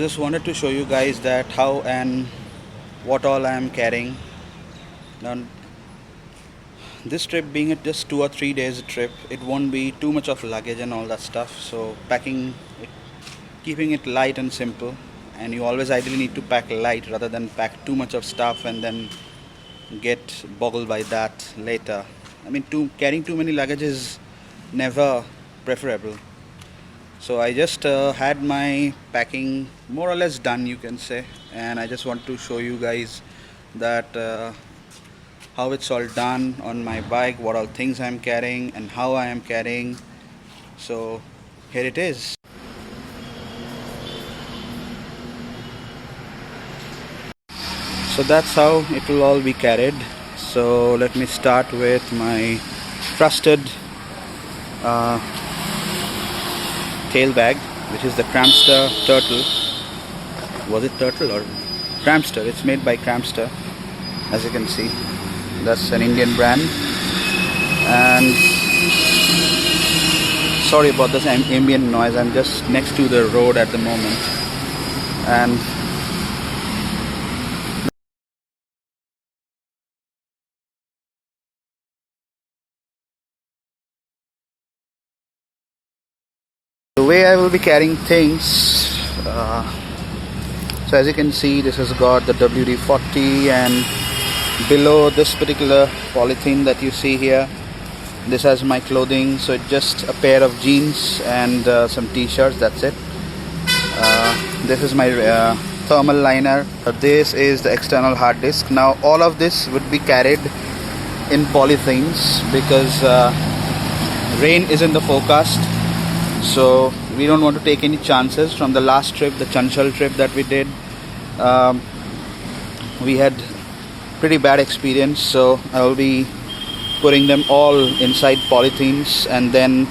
just wanted to show you guys that how and what all I am carrying. Now, this trip being it just 2 or 3 days trip, it won't be too much of luggage and all that stuff. So packing it, keeping it light and simple, and you always ideally need to pack light rather than pack too much of stuff and then get boggled by that later. I mean, carrying too many luggage is never preferable. So I just had my packing more or less done, you can say, and I just want to show you guys that how it's all done on my bike, what all things I'm carrying and how I am carrying. So here it is. So that's how it will all be carried. So let me start with my trusted tail bag, which is the Crampster Turtle. Was it Turtle or Crampster? It's made by Crampster, as you can see. That's an Indian brand. And sorry about this ambient noise, I'm just next to the road at the moment. And the way I will be carrying things, so as you can see, this has got the WD-40, and below this particular polythene that you see here, this has my clothing. So it's just a pair of jeans and some t-shirts, that's it. This is my thermal liner. This is the external hard disk. Now all of this would be carried in polythenes because rain is in the forecast. So we don't want to take any chances. From the last trip, the Chanchal trip that we did, we had pretty bad experience. So I will be putting them all inside polythenes, and then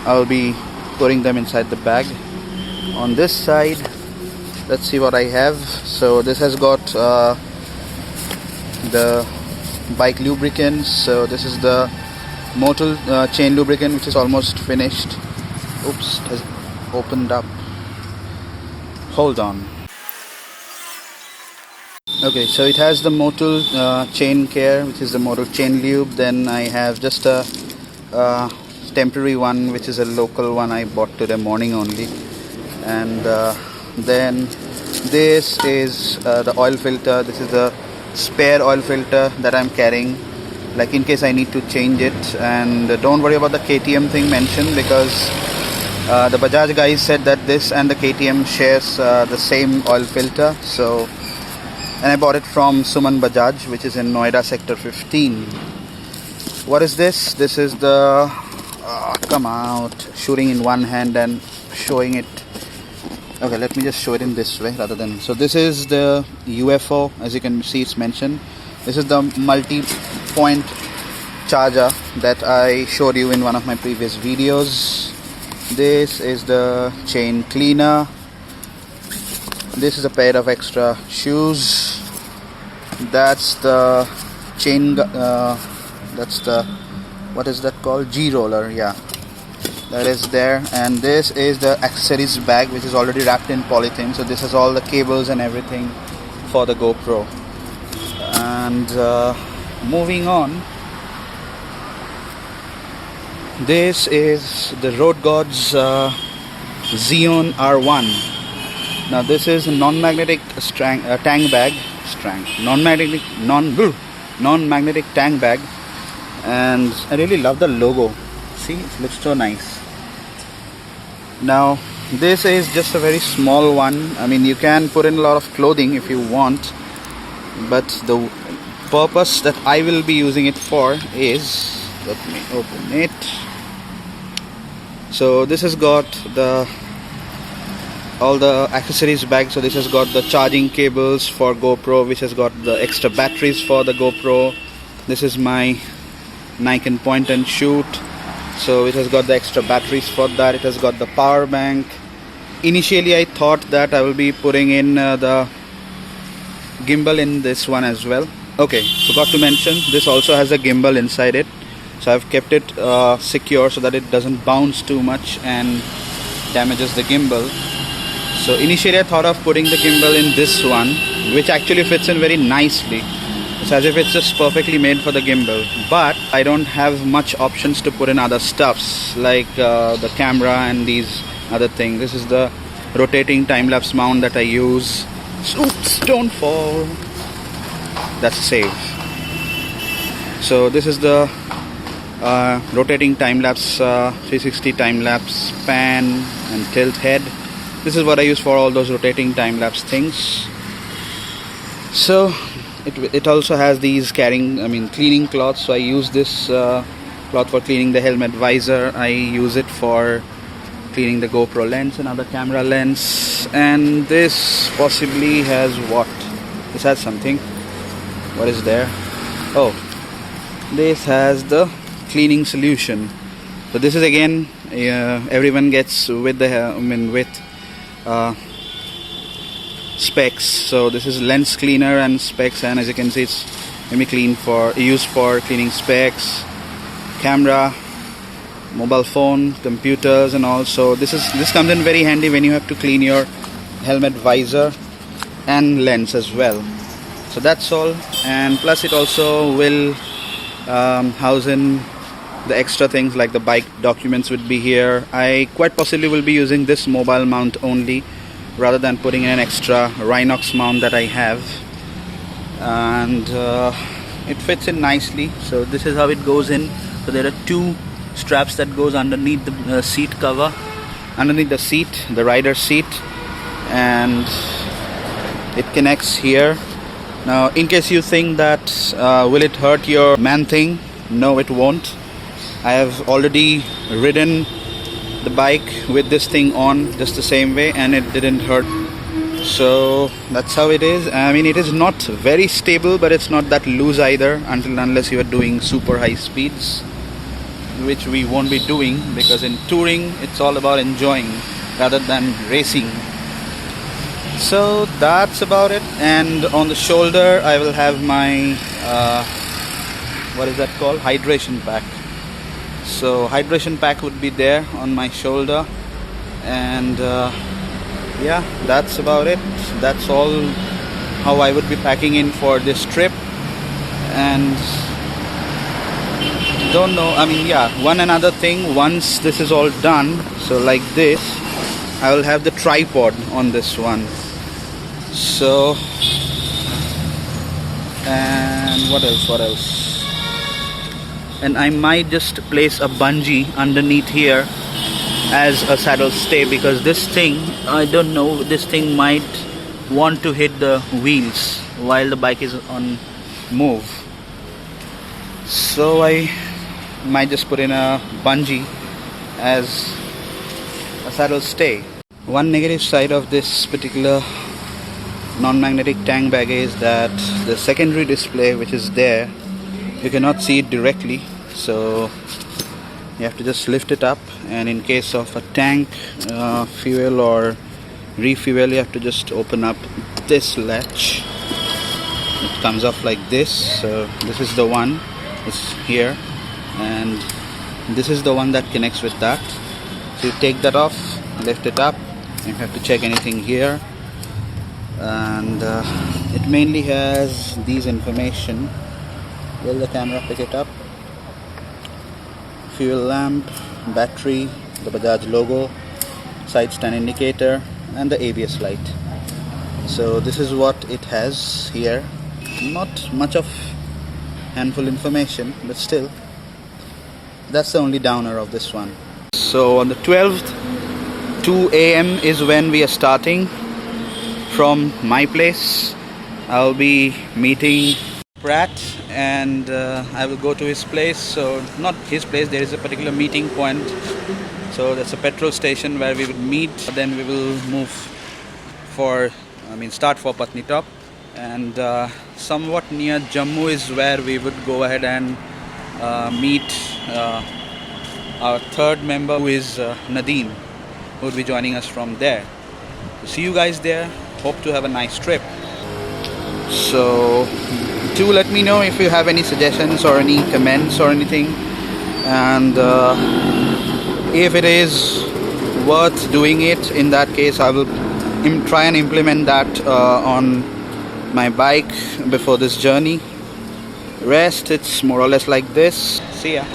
I will be putting them inside the bag. On this side, let's see what I have. So this has got the bike lubricants. So this is the Motul chain lubricant, which is almost finished. Oops, it has opened up. Hold on. Okay, so it has the Motul chain care, which is the Motul chain lube. Then I have just a temporary one, which is a local one I bought today morning only. And then this is the oil filter. This is the spare oil filter that I'm carrying, like in case I need to change it. And don't worry about the KTM thing mentioned, because the Bajaj guys said that this and the KTM shares the same oil filter. So, and I bought it from Suman Bajaj, which is in Noida sector 15. What is this? This is the come out, shooting in one hand and showing it. Okay, let me just show it in this way rather than. So this is the UFO, as you can see it's mentioned. This is the multi-point charger that I showed you in one of my previous videos. This is the chain cleaner. This is a pair of extra shoes. That's the chain, that's the, what is that called? G-roller, yeah. That is there. And this is the accessories bag, which is already wrapped in polythene. So this is all the cables and everything for the GoPro. And moving on, this is the RoadGods ZEON R1. Now this is a non-magnetic tank bag, non-magnetic tank bag, and I really love the logo. See, it looks so nice. Now this is just a very small one. I mean, you can put in a lot of clothing if you want, but the purpose that I will be using it for is, let me open it. So this has got all the accessories bag. So this has got the charging cables for GoPro, which has got the extra batteries for the GoPro. This is my Nikon point and shoot, so it has got the extra batteries for that. It has got the power bank. Initially I thought that I will be putting in the gimbal in this one as well. Okay, forgot to mention, this also has a gimbal inside it. So I've kept it secure so that it doesn't bounce too much and damages the gimbal. So initially I thought of putting the gimbal in this one, which actually fits in very nicely. It's as if it's just perfectly made for the gimbal, but I don't have much options to put in other stuffs like the camera and these other things. This is the rotating time-lapse mount that I use. Oops, don't fall. That's safe. So this is the rotating time-lapse 360 time-lapse pan and tilt head. This is what I use for all those rotating time-lapse things. So it also has these cleaning cloths. So I use this cloth for cleaning the helmet visor. I use it for cleaning the GoPro lens and other camera lens. And this possibly has what? This has something. What is there? Oh, this has the cleaning solution. So this is again everyone gets with the with specs. So this is lens cleaner and specs, and as you can see, it's used for cleaning specs, camera, mobile phone, computers, and all. So this comes in very handy when you have to clean your helmet visor and lens as well. So that's all, and plus it also will house in the extra things like the bike documents would be here. I quite possibly will be using this mobile mount only rather than putting in an extra Rhinox mount that I have, and it fits in nicely. So this is how it goes in. So there are two straps that goes underneath the seat cover, underneath the seat, the rider seat, and it connects here. Now in case you think that will it hurt your man thing, no, it won't. I have already ridden the bike with this thing on just the same way, and it didn't hurt. So that's how it is. I mean, it is not very stable, but it's not that loose either, unless you are doing super high speeds, which we won't be doing, because in touring it's all about enjoying rather than racing. So that's about it. And on the shoulder I will have my what is that called, hydration pack. So hydration pack would be there on my shoulder, and yeah, that's about it. That's all how I would be packing in for this trip. And don't know, I mean, yeah, one another thing, once this is all done, so like this, I will have the tripod on this one. So, and what else? And I might just place a bungee underneath here as a saddle stay, because this thing, I don't know, this thing might want to hit the wheels while the bike is on move. So I might just put in a bungee as a saddle stay. One negative side of this particular non-magnetic tank bag is that the secondary display which is there, you cannot see it directly, so you have to just lift it up, and in case of a tank fuel or refuel, you have to just open up this latch. It comes off like this. So this is the one, it's here, and this is the one that connects with that. So you take that off, lift it up, and you have to check anything here. And it mainly has these information. Will the camera pick it up? Fuel lamp, battery, the Bajaj logo, side stand indicator, and the ABS light. So this is what it has here. Not much of handful information, but still, that's the only downer of this one. So on the 12th, 2 AM is when we are starting from my place. I'll be meeting Prat, and I will go to his place. So not his place, there is a particular meeting point. So that's a petrol station where we will meet. Then we will move start for Patnitop, and somewhat near Jammu is where we would go ahead and meet our third member, who is Nadeem, who will be joining us from there. So see you guys there. Hope to have a nice trip. So do let me know if you have any suggestions or any comments or anything, and if it is worth doing it. In that case, I will try and implement that on my bike before this journey. Rest, it's more or less like this. See ya.